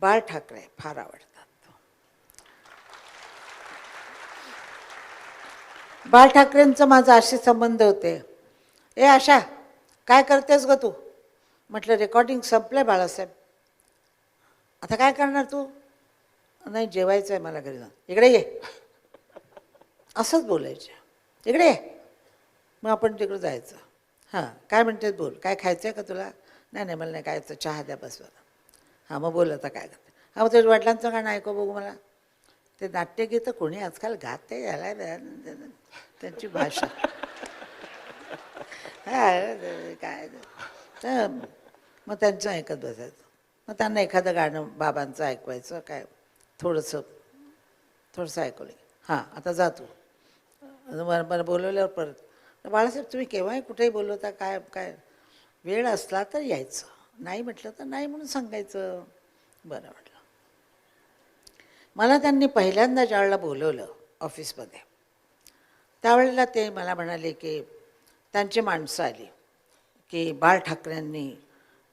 बाळ ठाकरे फार आवडतात. बाळ ठाकरेंचं माझं असे संबंध होते. ए आशा, काय करतेस ग तू? म्हटलं रेकॉर्डिंग संपलं आहे बाळासाहेब. आता काय करणार तू? नाही, जेवायचं आहे मला घरी जाऊन. इकडे ये, असंच बोलायचं. इकडे ये. मग आपण तिकडं जायचं. हां, काय म्हणतेस बोल, काय खायचं आहे का तुला? नाही नाही, मला नाही खायचं, चहा द्या बस बरं. हां, मग बोल आता काय करते. हां, मग तुझ्या वडिलांचं गाणं ऐकव बघू मला. ते नाट्यगीतं कोणी आजकाल गाते, याला त्यांची भाषा. काय तर मग त्यांचं ऐकत बसायचं. मग त्यांना एखादं गाणं बाबांचं ऐकवायचं, काय थोडंसं ऐकवलं. हां, आता जा तू. मला बोलवल्यावर परत, बाळासाहेब तुम्ही केव्हाही कुठेही बोलवता, काय काय वेळ असला तर यायचं, नाही म्हटलं तर नाही म्हणून सांगायचं. बरं म्हटलं. मला त्यांनी पहिल्यांदा ज्यावेळेला बोलवलं ऑफिसमध्ये, त्यावेळेला ते मला म्हणाले की त्यांची माणसं आली की बाळ ठाकरेंनी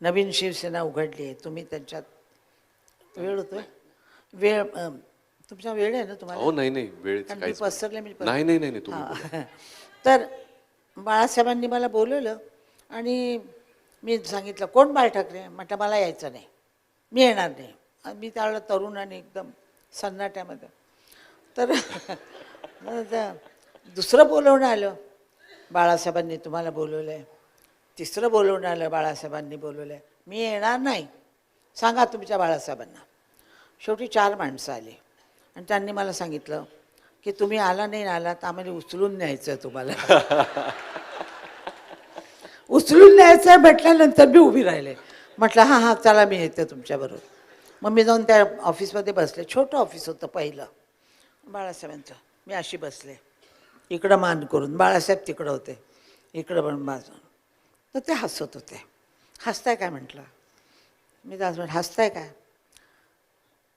नवीन शिवसेना उघडली आहे, तुम्ही त्यांच्यात वेळ होतोय, वेळ तुमचा वेळ आहे ना तुम्हाला? हो, नाही नाही, वेळेचं कारण काहीच मी पसरले मी नाही नाही नाही, तुम्ही बोला. हां. तर बाळासाहेबांनी मला बोलवलं आणि मी सांगितलं कोण बाळ ठाकरे? म्हटलं मला यायचं नाही, मी येणार नाही. आणि मी त्यावेळेला तरुण आणि एकदम सन्नाट्यामध्ये. तर दुसरं बोलवणं आलं, बाळासाहेबांनी तुम्हाला बोलवलं आहे. तिसरं बोलवणं आलं, बाळासाहेबांनी बोलवलं आहे. मी येणार नाही, सांगा तुमच्या बाळासाहेबांना. शेवटी 4 माणसं आली आणि त्यांनी मला सांगितलं की तुम्ही आला नाही आला तर आम्हाला उचलून न्यायचं आहे तुम्हाला. उचलून न्यायचं आहे म्हटल्यानंतर मी उभी राहिले. म्हटलं हां हां चला मी येते तुमच्याबरोबर. मग मी जाऊन त्या ऑफिसमध्ये बसले. छोटं ऑफिस होतं पहिलं बाळासाहेबांचं. मी अशी बसले, इकडं मान करून. बाळासाहेब तिकडं होते, इकडं पण बाजून. तर ते हसत होते. हसताय काय म्हटलं. मी त्याच म्हटलं हसताय काय,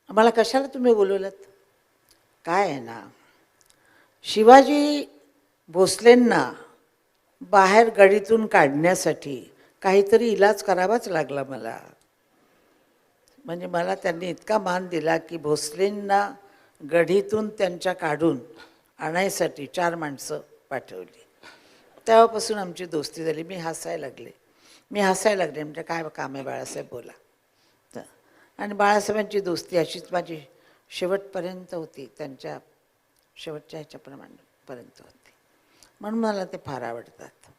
मला कशाला तुम्ही बोलवलं? काय आहे ना, शिवाजी भोसलेंना बाहेर गडीतून काढण्यासाठी काहीतरी इलाज करावाच लागला मला. म्हणजे मला त्यांनी इतका मान दिला की भोसलेंना गढीतून त्यांच्या काढून आणायसाठी 4 माणसं पाठवली. तेव्हापासून आमची दोस्ती झाली. मी हसायला लागले म्हणजे काय काम आहे बाळासाहेब बोला. तर आणि बाळासाहेबांची दोस्ती अशीच माझी शेवटपर्यंत होती, त्यांच्या शेवटच्या ह्याच्याप्रमाणे पर्यंत होती. म्हणून मला ते फार आवडतात.